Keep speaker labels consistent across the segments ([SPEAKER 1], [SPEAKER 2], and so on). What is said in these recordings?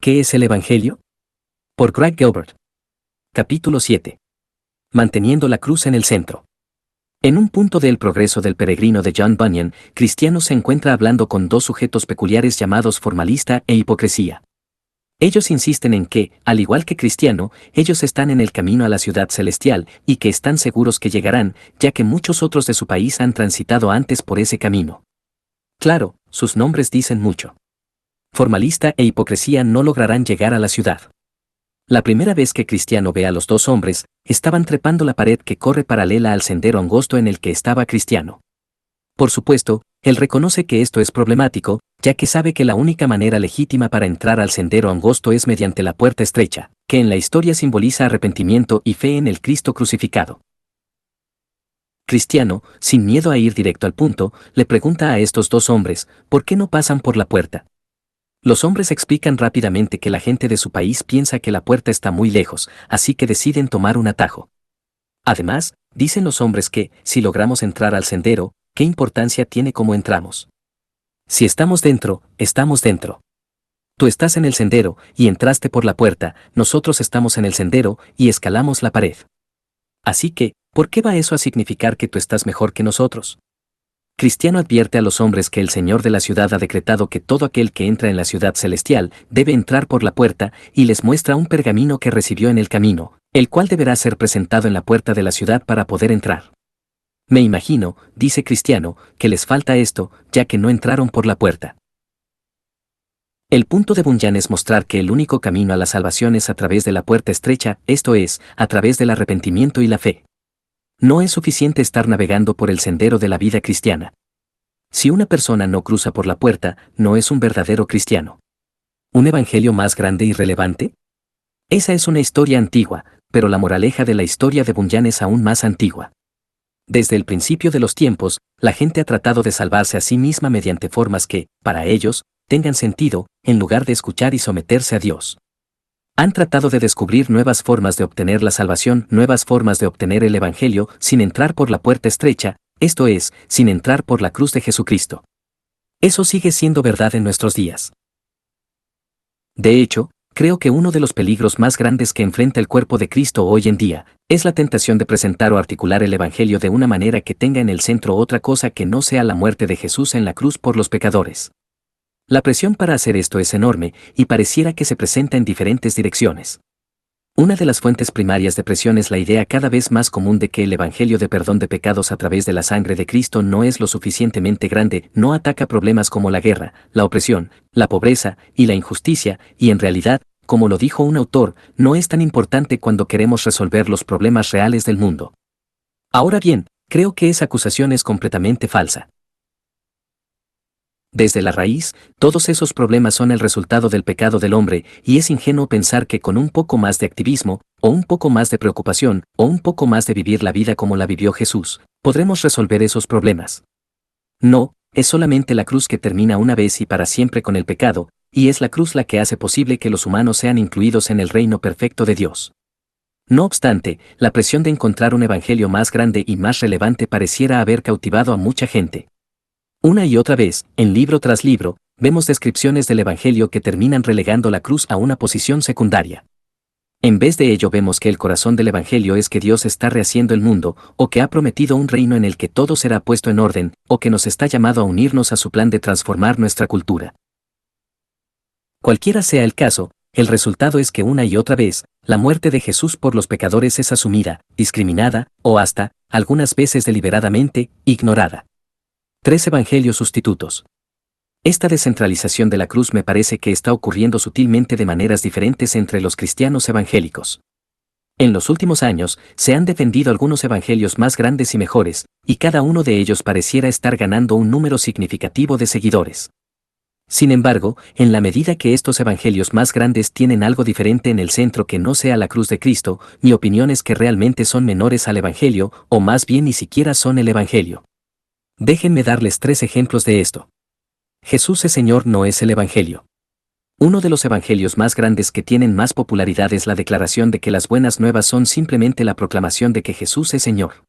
[SPEAKER 1] ¿Qué es el Evangelio? Por Craig Gilbert. Capítulo 7. Manteniendo la cruz en el centro. En un punto del progreso del peregrino de John Bunyan, Cristiano se encuentra hablando con dos sujetos peculiares llamados formalista e hipocresía. Ellos insisten en que, al igual que Cristiano, ellos están en el camino a la ciudad celestial y que están seguros que llegarán, ya que muchos otros de su país han transitado antes por ese camino. Claro, sus nombres dicen mucho. Formalista e hipocresía no lograrán llegar a la ciudad. La primera vez que Cristiano ve a los dos hombres, estaban trepando la pared que corre paralela al sendero angosto en el que estaba Cristiano. Por supuesto, él reconoce que esto es problemático, ya que sabe que la única manera legítima para entrar al sendero angosto es mediante la puerta estrecha, que en la historia simboliza arrepentimiento y fe en el Cristo crucificado. Cristiano, sin miedo a ir directo al punto, le pregunta a estos dos hombres, ¿por qué no pasan por la puerta? Los hombres explican rápidamente que la gente de su país piensa que la puerta está muy lejos, así que deciden tomar un atajo. Además, dicen los hombres que, si logramos entrar al sendero, ¿qué importancia tiene cómo entramos? Si estamos dentro, estamos dentro. Tú estás en el sendero, y entraste por la puerta, nosotros estamos en el sendero, y escalamos la pared. Así que, ¿por qué va eso a significar que tú estás mejor que nosotros? Cristiano advierte a los hombres que el Señor de la ciudad ha decretado que todo aquel que entra en la ciudad celestial debe entrar por la puerta y les muestra un pergamino que recibió en el camino, el cual deberá ser presentado en la puerta de la ciudad para poder entrar. Me imagino, dice Cristiano, que les falta esto, ya que no entraron por la puerta. El punto de Bunyan es mostrar que el único camino a la salvación es a través de la puerta estrecha, esto es, a través del arrepentimiento y la fe. No es suficiente estar navegando por el sendero de la vida cristiana. Si una persona no cruza por la puerta, no es un verdadero cristiano. ¿Un evangelio más grande y relevante? Esa es una historia antigua, pero la moraleja de la historia de Bunyan es aún más antigua. Desde el principio de los tiempos, la gente ha tratado de salvarse a sí misma mediante formas que, para ellos, tengan sentido, en lugar de escuchar y someterse a Dios. Han tratado de descubrir nuevas formas de obtener la salvación, nuevas formas de obtener el Evangelio, sin entrar por la puerta estrecha, esto es, sin entrar por la cruz de Jesucristo. Eso sigue siendo verdad en nuestros días. De hecho, creo que uno de los peligros más grandes que enfrenta el cuerpo de Cristo hoy en día, es la tentación de presentar o articular el Evangelio de una manera que tenga en el centro otra cosa que no sea la muerte de Jesús en la cruz por los pecadores. La presión para hacer esto es enorme, y pareciera que se presenta en diferentes direcciones. Una de las fuentes primarias de presión es la idea cada vez más común de que el Evangelio de perdón de pecados a través de la sangre de Cristo no es lo suficientemente grande, no ataca problemas como la guerra, la opresión, la pobreza y la injusticia, y en realidad, como lo dijo un autor, no es tan importante cuando queremos resolver los problemas reales del mundo. Ahora bien, creo que esa acusación es completamente falsa. Desde la raíz, todos esos problemas son el resultado del pecado del hombre, y es ingenuo pensar que con un poco más de activismo, o un poco más de preocupación, o un poco más de vivir la vida como la vivió Jesús, podremos resolver esos problemas. No, es solamente la cruz que termina una vez y para siempre con el pecado, y es la cruz la que hace posible que los humanos sean incluidos en el reino perfecto de Dios. No obstante, la presión de encontrar un evangelio más grande y más relevante pareciera haber cautivado a mucha gente. Una y otra vez, en libro tras libro, vemos descripciones del Evangelio que terminan relegando la cruz a una posición secundaria. En vez de ello vemos que el corazón del Evangelio es que Dios está rehaciendo el mundo, o que ha prometido un reino en el que todo será puesto en orden, o que nos está llamado a unirnos a su plan de transformar nuestra cultura. Cualquiera sea el caso, el resultado es que una y otra vez, la muerte de Jesús por los pecadores es asumida, discriminada, o hasta, algunas veces deliberadamente, ignorada. 3 evangelios sustitutos. Esta descentralización de la cruz me parece que está ocurriendo sutilmente de maneras diferentes entre los cristianos evangélicos. En los últimos años, se han defendido algunos evangelios más grandes y mejores, y cada uno de ellos pareciera estar ganando un número significativo de seguidores. Sin embargo, en la medida que estos evangelios más grandes tienen algo diferente en el centro que no sea la cruz de Cristo, mi opinión es que realmente son menores al evangelio, o más bien ni siquiera son el evangelio. Déjenme darles 3 ejemplos de esto. Jesús es Señor no es el Evangelio. Uno de los evangelios más grandes que tienen más popularidad es la declaración de que las buenas nuevas son simplemente la proclamación de que Jesús es Señor.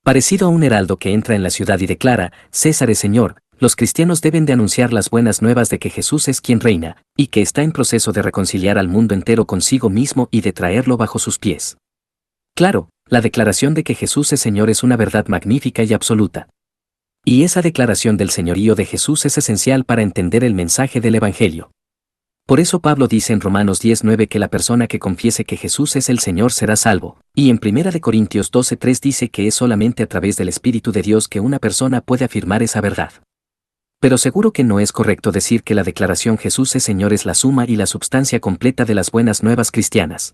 [SPEAKER 1] Parecido a un heraldo que entra en la ciudad y declara, César es Señor, los cristianos deben de anunciar las buenas nuevas de que Jesús es quien reina, y que está en proceso de reconciliar al mundo entero consigo mismo y de traerlo bajo sus pies. Claro, la declaración de que Jesús es Señor es una verdad magnífica y absoluta. Y esa declaración del señorío de Jesús es esencial para entender el mensaje del Evangelio. Por eso Pablo dice en Romanos 10:9 que la persona que confiese que Jesús es el Señor será salvo, y en 1 Corintios 12:3 dice que es solamente a través del Espíritu de Dios que una persona puede afirmar esa verdad. Pero seguro que no es correcto decir que la declaración Jesús es Señor es la suma y la substancia completa de las buenas nuevas cristianas.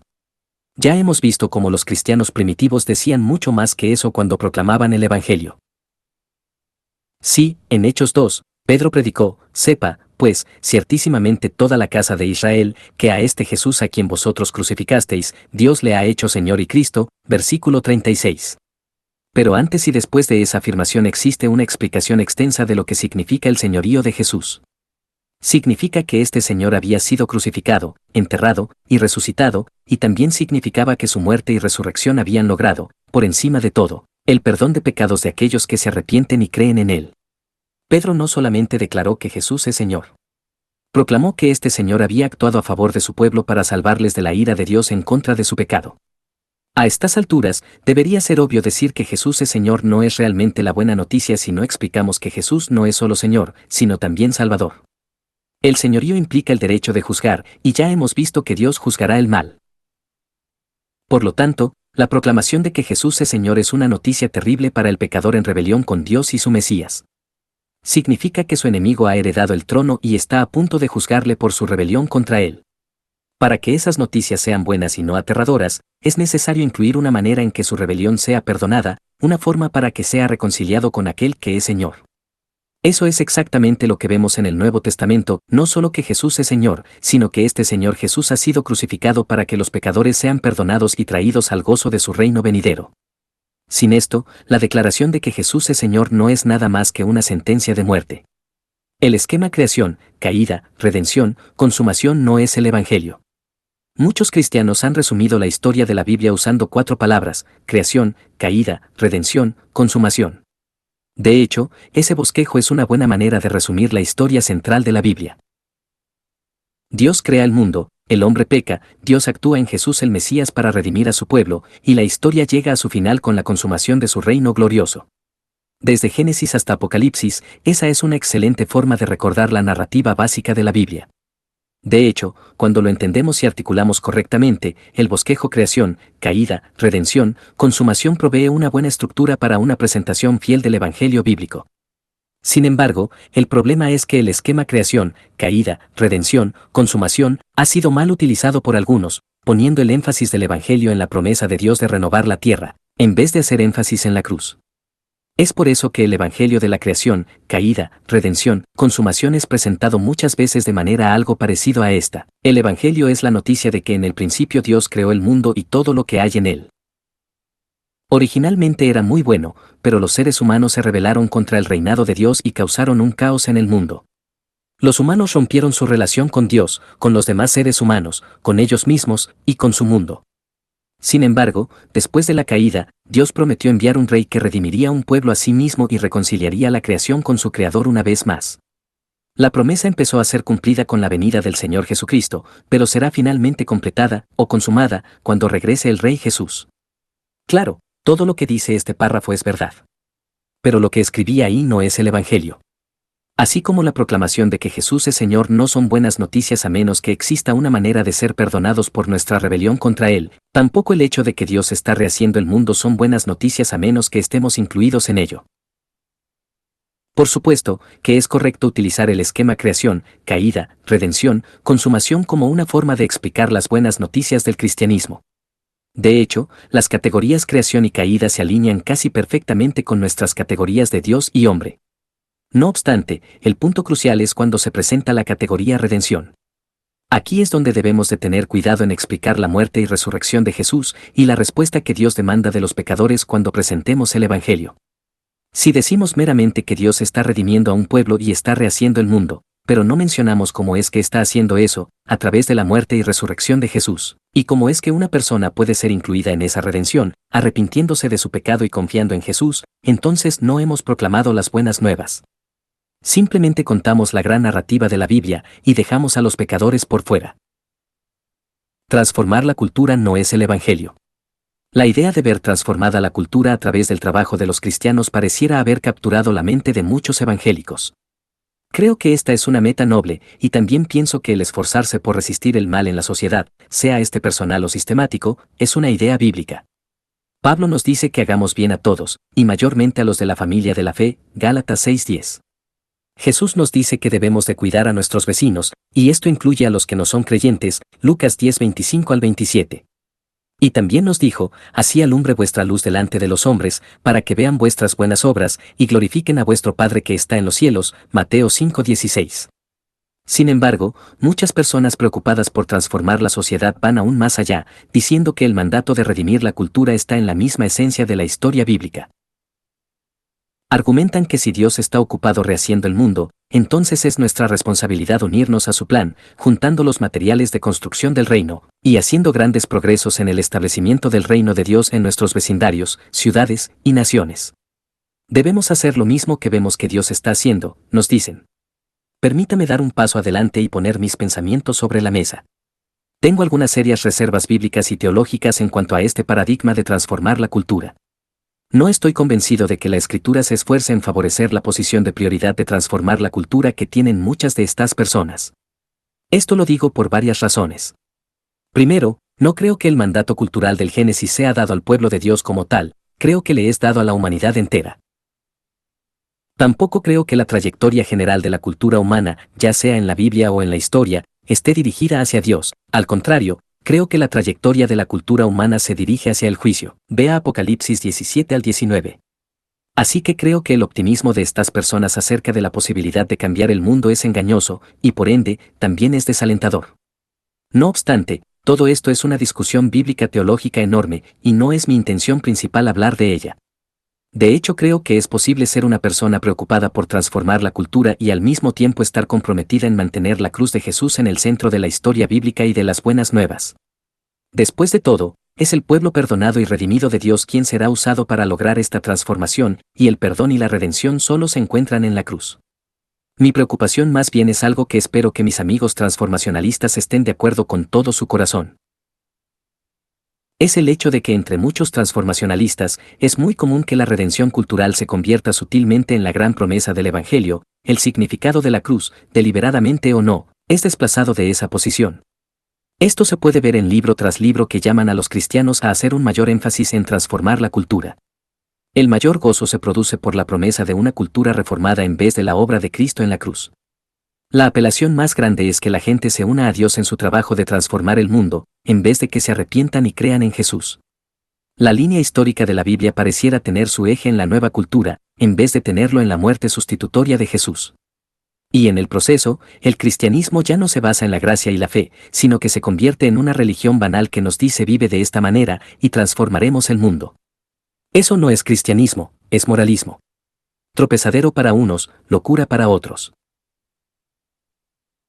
[SPEAKER 1] Ya hemos visto cómo los cristianos primitivos decían mucho más que eso cuando proclamaban el Evangelio. Sí, en Hechos 2, Pedro predicó, sepa, pues, ciertísimamente toda la casa de Israel, que a este Jesús a quien vosotros crucificasteis, Dios le ha hecho Señor y Cristo, versículo 36. Pero antes y después de esa afirmación existe una explicación extensa de lo que significa el señorío de Jesús. Significa que este Señor había sido crucificado, enterrado y resucitado, y también significaba que su muerte y resurrección habían logrado, por encima de todo, el perdón de pecados de aquellos que se arrepienten y creen en Él. Pedro no solamente declaró que Jesús es Señor. Proclamó que este Señor había actuado a favor de su pueblo para salvarles de la ira de Dios en contra de su pecado. A estas alturas, debería ser obvio decir que Jesús es Señor no es realmente la buena noticia si no explicamos que Jesús no es solo Señor, sino también Salvador. El señorío implica el derecho de juzgar, y ya hemos visto que Dios juzgará el mal. Por lo tanto, la proclamación de que Jesús es Señor es una noticia terrible para el pecador en rebelión con Dios y su Mesías. Significa que su enemigo ha heredado el trono y está a punto de juzgarle por su rebelión contra él. Para que esas noticias sean buenas y no aterradoras, es necesario incluir una manera en que su rebelión sea perdonada, una forma para que sea reconciliado con aquel que es Señor. Eso es exactamente lo que vemos en el Nuevo Testamento, no solo que Jesús es Señor, sino que este Señor Jesús ha sido crucificado para que los pecadores sean perdonados y traídos al gozo de su reino venidero. Sin esto, la declaración de que Jesús es Señor no es nada más que una sentencia de muerte. El esquema creación, caída, redención, consumación no es el Evangelio. Muchos cristianos han resumido la historia de la Biblia usando 4 palabras: creación, caída, redención, consumación. De hecho, ese bosquejo es una buena manera de resumir la historia central de la Biblia. Dios crea el mundo, el hombre peca, Dios actúa en Jesús el Mesías para redimir a su pueblo, y la historia llega a su final con la consumación de su reino glorioso. Desde Génesis hasta Apocalipsis, esa es una excelente forma de recordar la narrativa básica de la Biblia. De hecho, cuando lo entendemos y articulamos correctamente, el bosquejo creación, caída, redención, consumación provee una buena estructura para una presentación fiel del Evangelio bíblico. Sin embargo, el problema es que el esquema creación, caída, redención, consumación, ha sido mal utilizado por algunos, poniendo el énfasis del Evangelio en la promesa de Dios de renovar la tierra, en vez de hacer énfasis en la cruz. Es por eso que el Evangelio de la creación, caída, redención, consumación es presentado muchas veces de manera algo parecido a esta. El Evangelio es la noticia de que en el principio Dios creó el mundo y todo lo que hay en él. Originalmente era muy bueno, pero los seres humanos se rebelaron contra el reinado de Dios y causaron un caos en el mundo. Los humanos rompieron su relación con Dios, con los demás seres humanos, con ellos mismos y con su mundo. Sin embargo, después de la caída, Dios prometió enviar un rey que redimiría un pueblo a sí mismo y reconciliaría la creación con su Creador una vez más. La promesa empezó a ser cumplida con la venida del Señor Jesucristo, pero será finalmente completada, o consumada, cuando regrese el Rey Jesús. Claro, todo lo que dice este párrafo es verdad. Pero lo que escribí ahí no es el Evangelio. Así como la proclamación de que Jesús es Señor no son buenas noticias a menos que exista una manera de ser perdonados por nuestra rebelión contra Él, tampoco el hecho de que Dios está rehaciendo el mundo son buenas noticias a menos que estemos incluidos en ello. Por supuesto, que es correcto utilizar el esquema creación, caída, redención, consumación como una forma de explicar las buenas noticias del cristianismo. De hecho, las categorías creación y caída se alinean casi perfectamente con nuestras categorías de Dios y hombre. No obstante, el punto crucial es cuando se presenta la categoría redención. Aquí es donde debemos de tener cuidado en explicar la muerte y resurrección de Jesús y la respuesta que Dios demanda de los pecadores cuando presentemos el Evangelio. Si decimos meramente que Dios está redimiendo a un pueblo y está rehaciendo el mundo, pero no mencionamos cómo es que está haciendo eso, a través de la muerte y resurrección de Jesús, y cómo es que una persona puede ser incluida en esa redención, arrepintiéndose de su pecado y confiando en Jesús, entonces no hemos proclamado las buenas nuevas. Simplemente contamos la gran narrativa de la Biblia y dejamos a los pecadores por fuera. Transformar la cultura no es el Evangelio. La idea de ver transformada la cultura a través del trabajo de los cristianos pareciera haber capturado la mente de muchos evangélicos. Creo que esta es una meta noble, y también pienso que el esforzarse por resistir el mal en la sociedad, sea este personal o sistemático, es una idea bíblica. Pablo nos dice que hagamos bien a todos, y mayormente a los de la familia de la fe, Gálatas 6:10. Jesús nos dice que debemos de cuidar a nuestros vecinos, y esto incluye a los que no son creyentes, Lucas 10:25-27. Y también nos dijo, así alumbre vuestra luz delante de los hombres, para que vean vuestras buenas obras, y glorifiquen a vuestro Padre que está en los cielos, Mateo 5:16. Sin embargo, muchas personas preocupadas por transformar la sociedad van aún más allá, diciendo que el mandato de redimir la cultura está en la misma esencia de la historia bíblica. Argumentan que si Dios está ocupado rehaciendo el mundo, entonces es nuestra responsabilidad unirnos a su plan, juntando los materiales de construcción del reino, y haciendo grandes progresos en el establecimiento del reino de Dios en nuestros vecindarios, ciudades y naciones. Debemos hacer lo mismo que vemos que Dios está haciendo, nos dicen. Permítame dar un paso adelante y poner mis pensamientos sobre la mesa. Tengo algunas serias reservas bíblicas y teológicas en cuanto a este paradigma de transformar la cultura. No estoy convencido de que la Escritura se esfuerce en favorecer la posición de prioridad de transformar la cultura que tienen muchas de estas personas. Esto lo digo por varias razones. Primero, no creo que el mandato cultural del Génesis sea dado al pueblo de Dios como tal, creo que le es dado a la humanidad entera. Tampoco creo que la trayectoria general de la cultura humana, ya sea en la Biblia o en la historia, esté dirigida hacia Dios. Al contrario, creo que la trayectoria de la cultura humana se dirige hacia el juicio. Vea Apocalipsis 17-19. Así que creo que el optimismo de estas personas acerca de la posibilidad de cambiar el mundo es engañoso, y por ende, también es desalentador. No obstante, todo esto es una discusión bíblica teológica enorme, y no es mi intención principal hablar de ella. De hecho, creo que es posible ser una persona preocupada por transformar la cultura y al mismo tiempo estar comprometida en mantener la cruz de Jesús en el centro de la historia bíblica y de las buenas nuevas. Después de todo, es el pueblo perdonado y redimido de Dios quien será usado para lograr esta transformación, y el perdón y la redención solo se encuentran en la cruz. Mi preocupación más bien es algo que espero que mis amigos transformacionalistas estén de acuerdo con todo su corazón. Es el hecho de que entre muchos transformacionalistas es muy común que la redención cultural se convierta sutilmente en la gran promesa del Evangelio, el significado de la cruz, deliberadamente o no, es desplazado de esa posición. Esto se puede ver en libro tras libro que llaman a los cristianos a hacer un mayor énfasis en transformar la cultura. El mayor gozo se produce por la promesa de una cultura reformada en vez de la obra de Cristo en la cruz. La apelación más grande es que la gente se una a Dios en su trabajo de transformar el mundo, en vez de que se arrepientan y crean en Jesús. La línea histórica de la Biblia pareciera tener su eje en la nueva cultura, en vez de tenerlo en la muerte sustitutoria de Jesús. Y en el proceso, el cristianismo ya no se basa en la gracia y la fe, sino que se convierte en una religión banal que nos dice vive de esta manera, y transformaremos el mundo. Eso no es cristianismo, es moralismo. Tropezadero para unos, locura para otros.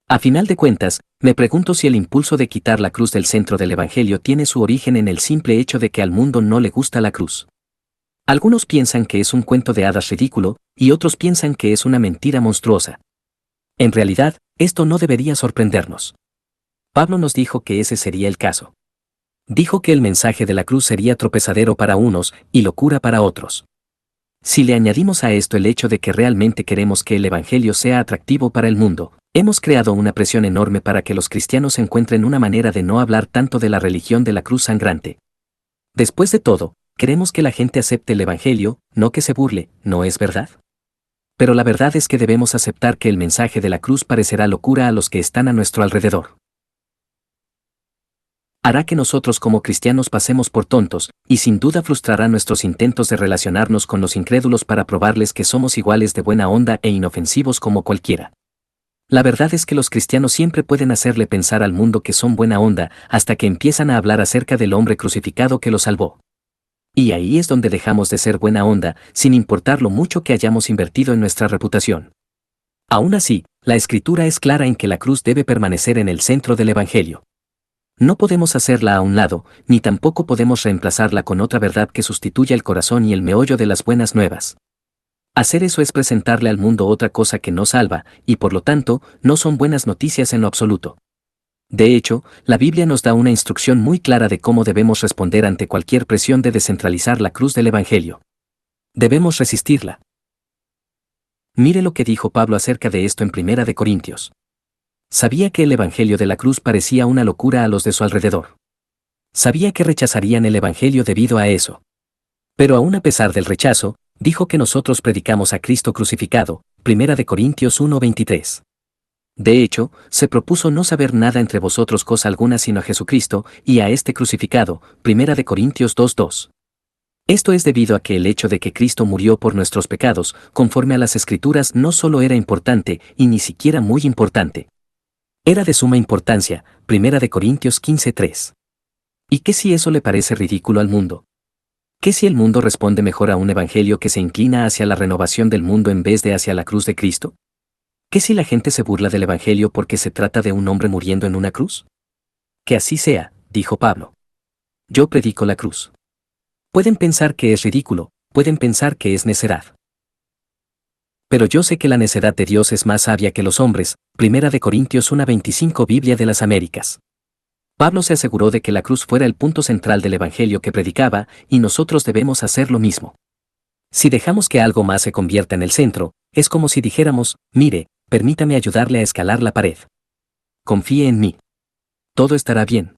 [SPEAKER 1] A final de cuentas, me pregunto si el impulso de quitar la cruz del centro del Evangelio tiene su origen en el simple hecho de que al mundo no le gusta la cruz. Algunos piensan que es un cuento de hadas ridículo, y otros piensan que es una mentira monstruosa. En realidad, esto no debería sorprendernos. Pablo nos dijo que ese sería el caso. Dijo que el mensaje de la cruz sería tropezadero para unos y locura para otros. Si le añadimos a esto el hecho de que realmente queremos que el Evangelio sea atractivo para el mundo, hemos creado una presión enorme para que los cristianos encuentren una manera de no hablar tanto de la religión de la cruz sangrante. Después de todo, queremos que la gente acepte el Evangelio, no que se burle, ¿no es verdad? Pero la verdad es que debemos aceptar que el mensaje de la cruz parecerá locura a los que están a nuestro alrededor. Hará que nosotros como cristianos pasemos por tontos, y sin duda frustrará nuestros intentos de relacionarnos con los incrédulos para probarles que somos iguales de buena onda e inofensivos como cualquiera. La verdad es que los cristianos siempre pueden hacerle pensar al mundo que son buena onda hasta que empiezan a hablar acerca del hombre crucificado que los salvó. Y ahí es donde dejamos de ser buena onda, sin importar lo mucho que hayamos invertido en nuestra reputación. Aún así, la Escritura es clara en que la cruz debe permanecer en el centro del Evangelio. No podemos hacerla a un lado, ni tampoco podemos reemplazarla con otra verdad que sustituya el corazón y el meollo de las buenas nuevas. Hacer eso es presentarle al mundo otra cosa que no salva, y por lo tanto, no son buenas noticias en lo absoluto. De hecho, la Biblia nos da una instrucción muy clara de cómo debemos responder ante cualquier presión de descentralizar la cruz del Evangelio. Debemos resistirla. Mire lo que dijo Pablo acerca de esto en Primera de Corintios. Sabía que el Evangelio de la cruz parecía una locura a los de su alrededor. Sabía que rechazarían el Evangelio debido a eso. Pero aún a pesar del rechazo, dijo que nosotros predicamos a Cristo crucificado, Primera de Corintios 1:23. De hecho, se propuso no saber nada entre vosotros cosa alguna sino a Jesucristo, y a este crucificado, Primera de Corintios 2:2. Esto es debido a que el hecho de que Cristo murió por nuestros pecados, conforme a las Escrituras, no solo era importante, y ni siquiera muy importante. Era de suma importancia, Primera de Corintios 15:3. ¿Y qué si eso le parece ridículo al mundo? ¿Qué si el mundo responde mejor a un evangelio que se inclina hacia la renovación del mundo en vez de hacia la cruz de Cristo? ¿Qué si la gente se burla del evangelio porque se trata de un hombre muriendo en una cruz? Que así sea, dijo Pablo. Yo predico la cruz. Pueden pensar que es ridículo, pueden pensar que es necedad. Pero yo sé que la necedad de Dios es más sabia que los hombres, Primera de Corintios 1:25 Biblia de las Américas. Pablo se aseguró de que la cruz fuera el punto central del evangelio que predicaba, y nosotros debemos hacer lo mismo. Si dejamos que algo más se convierta en el centro, es como si dijéramos, mire, permítame ayudarle a escalar la pared. Confíe en mí. Todo estará bien.